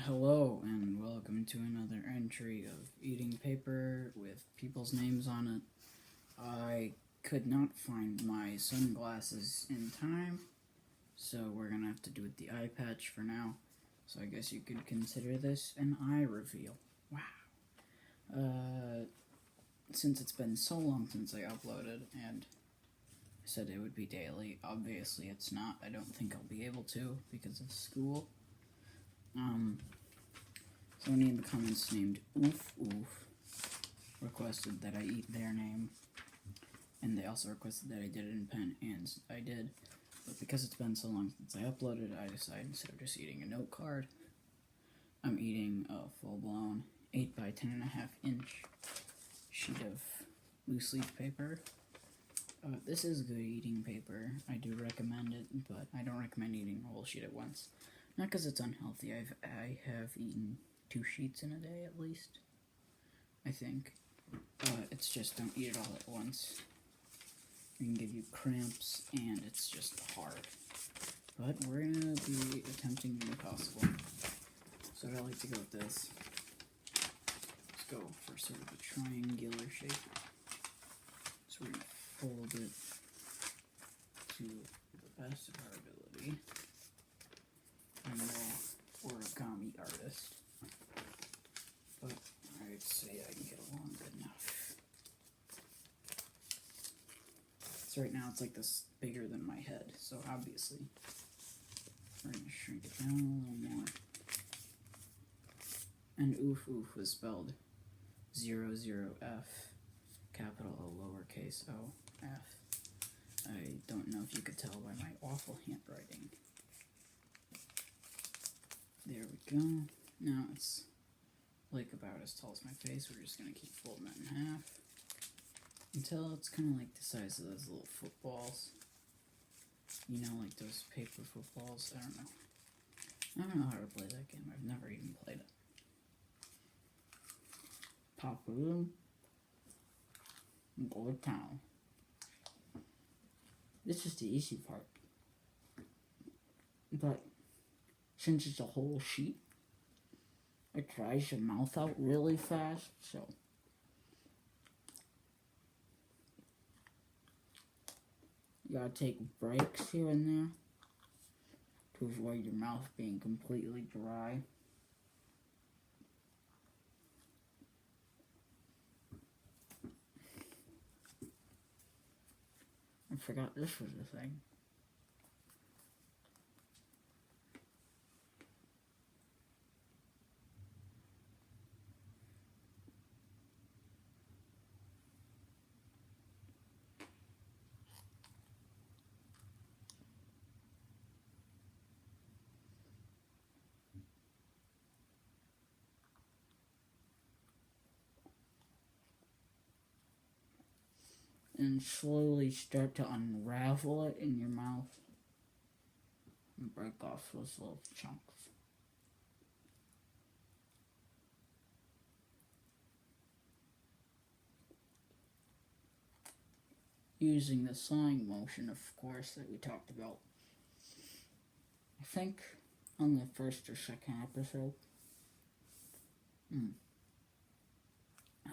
Hello and welcome to another entry of eating paper with people's names on it. I could not find my sunglasses in time, so we're gonna have to do it the eye patch for now. So I guess you could consider this an eye reveal. Wow. Since it's been so long since I uploaded and I said it would be daily, obviously it's not. I don't think I'll be able to because of school. Somebody in the comments named Oof Oof requested that I eat their name, and they also requested that I did it in pen, and I did, but because it's been so long since I uploaded, I decided instead of just eating a note card, I'm eating a full-blown 8 by 10.5 inch sheet of loose leaf paper. This is good eating paper. I do recommend it, but I don't recommend eating a whole sheet at once. Not because it's unhealthy. I have eaten 2 sheets in a day at least, I think. It's just don't eat it all at once. It can give you cramps and it's just hard. But we're gonna be attempting the impossible. So I like to go with this. Let's go for sort of a triangular shape. So we're gonna fold it to the best of our ability. I'm no origami artist, but I'd say I can get along good enough. So right now it's like this bigger than my head, so obviously we're going to shrink it down a little more. And Oof Oof was spelled 00F, capital O, lowercase o, F. I don't know if you could tell by my awful handwriting. There we go. Now it's like about as tall as my face. We're just going to keep folding that in half until it's kind of like the size of those little footballs. You know, like those paper footballs. I don't know how to play that game. I've never even played it. Pop it in and go to town. This is the easy part. But since it's a whole sheet, it dries your mouth out really fast, so you gotta take breaks here and there to avoid your mouth being completely dry. I forgot this was a thing. And slowly start to unravel it in your mouth and break off those little chunks. Using the sawing motion, of course, that we talked about, I think, on the first or second episode.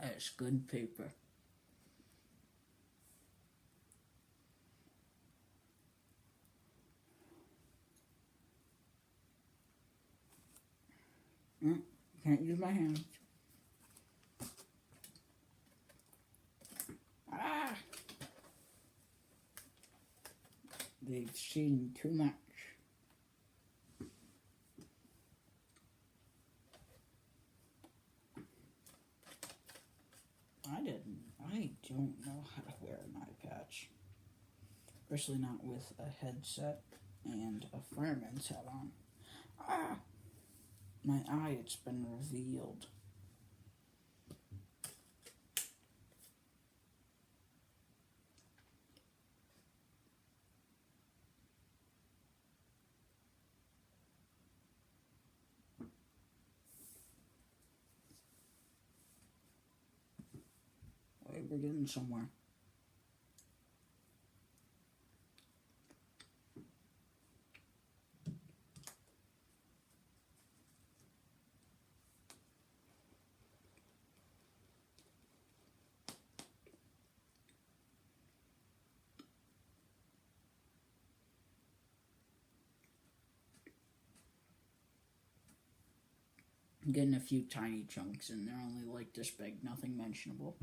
That's good paper. Can't use my hands. Ah! They've seen too much. I don't know how to wear an eye patch. Especially not with a headset and a fireman's hat on. Ah! My eye, it's been revealed. Wait, we're getting somewhere. I'm getting a few tiny chunks, and they're only like this big, nothing mentionable.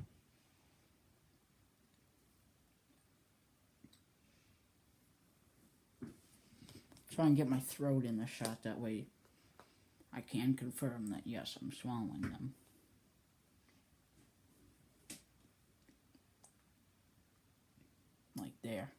Try and get my throat in the shot, that way I can confirm that yes, I'm swallowing them. Like there.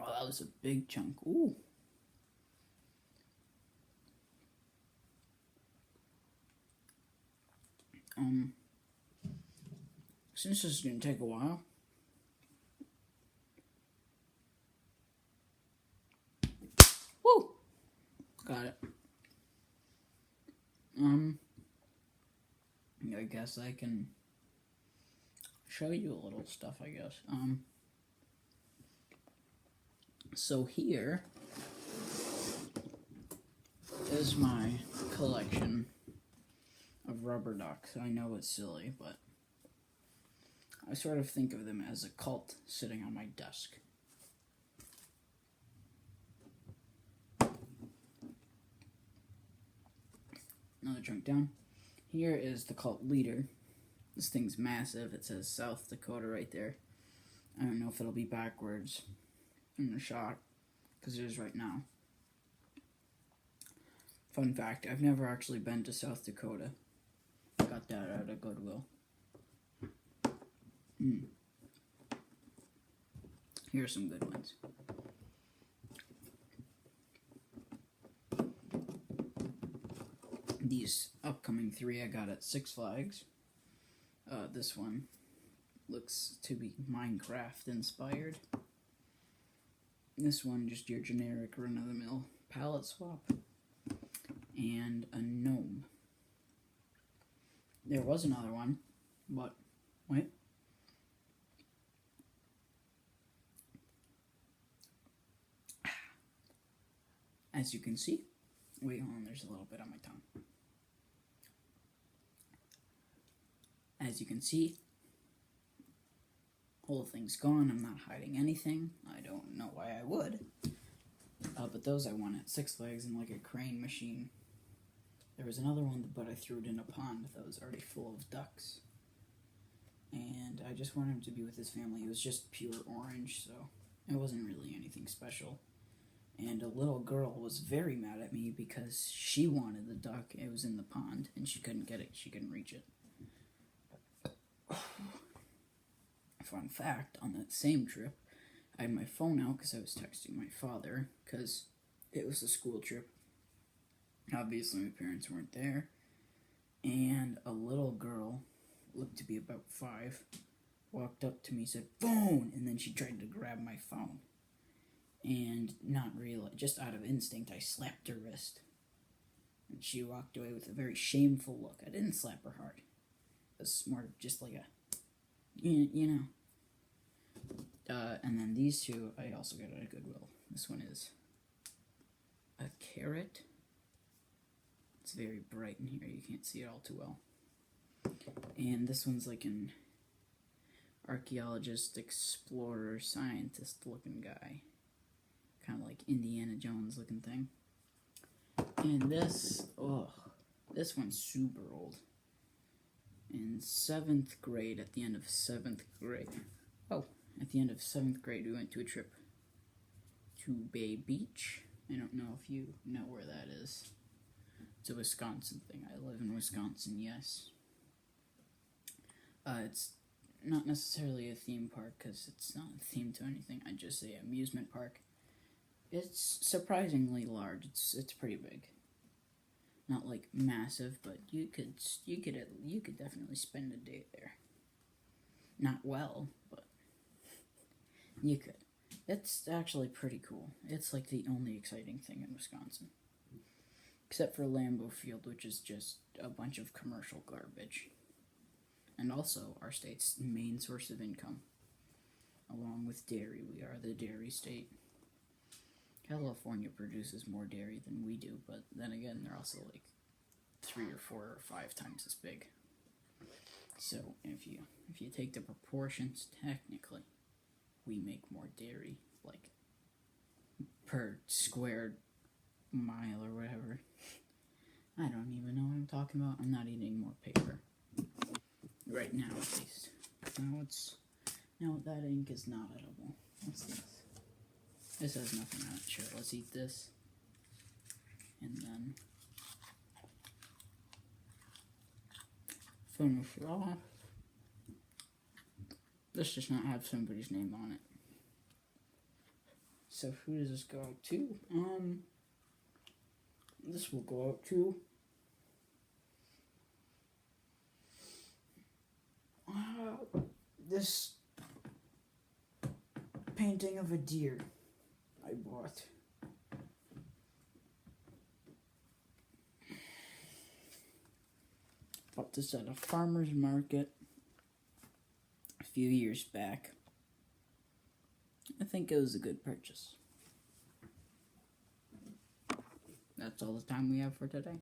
Oh, that was a big chunk. Ooh. Since this is going to take a while, woo! Got it. I guess I can show you a little stuff, I guess. So here is my collection of rubber ducks. I know it's silly, but I sort of think of them as a cult sitting on my desk. Another chunk down. Here is the cult leader. This thing's massive. It says South Dakota right there. I don't know if it'll be backwards in the shot, because it is right now. Fun fact, I've never actually been to South Dakota. Got that out of Goodwill. Here are some good ones. These upcoming 3 I got at Six Flags. This one looks to be Minecraft inspired. This one, just your generic run-of-the-mill palette swap. And a gnome. There was another one, but wait. As you can see, wait, hold on, there's a little bit on my tongue. As you can see, whole thing's gone. I'm not hiding anything. I don't know why I would. But those I won at Six Flags in like a crane machine. There was another one, but I threw it in a pond that was already full of ducks. And I just wanted him to be with his family. It was just pure orange, so it wasn't really anything special. And a little girl was very mad at me because she wanted the duck. It was in the pond, and she couldn't get it. She couldn't reach it. Fun fact, on that same trip, I had my phone out because I was texting my father because it was a school trip. Obviously, my parents weren't there. And a little girl, looked to be about 5, walked up to me, said, "Phone!" And then she tried to grab my phone. And not real, just out of instinct, I slapped her wrist. And she walked away with a very shameful look. I didn't slap her hard. It was more just like a, you know. And then these 2, I also got at a Goodwill. This one is a carrot. It's very bright in here. You can't see it all too well. And this one's like an archaeologist, explorer, scientist looking guy. Kind of like Indiana Jones looking thing. And this, this one's super old. In 7th grade, at the end of 7th grade. At the end of 7th grade, we went to a trip to Bay Beach. I don't know if you know where that is. It's a Wisconsin thing. I live in Wisconsin, yes. It's not necessarily a theme park, because it's not themed to anything. I'd just say amusement park. It's surprisingly large. It's pretty big. Not like massive, but you could definitely spend a day there. Not well, but you could. It's actually pretty cool. It's like the only exciting thing in Wisconsin. Except for Lambeau Field, which is just a bunch of commercial garbage. And also our state's main source of income. Along with dairy, we are the dairy state. California produces more dairy than we do, but then again, they're also like 3 or 4 or 5 times as big. So if you take the proportions, technically, we make more dairy, like per square mile or whatever. I don't even know what I'm talking about. I'm not eating more paper. Right now, at least. Now that ink is not edible. What's this? This has nothing on it. Sure, let's eat this. And then finish it off. This does not have somebody's name on it. So who does this go out to? This will go out to this painting of a deer I bought. Bought this at a farmer's market a few years back. I think it was a good purchase. That's all the time we have for today.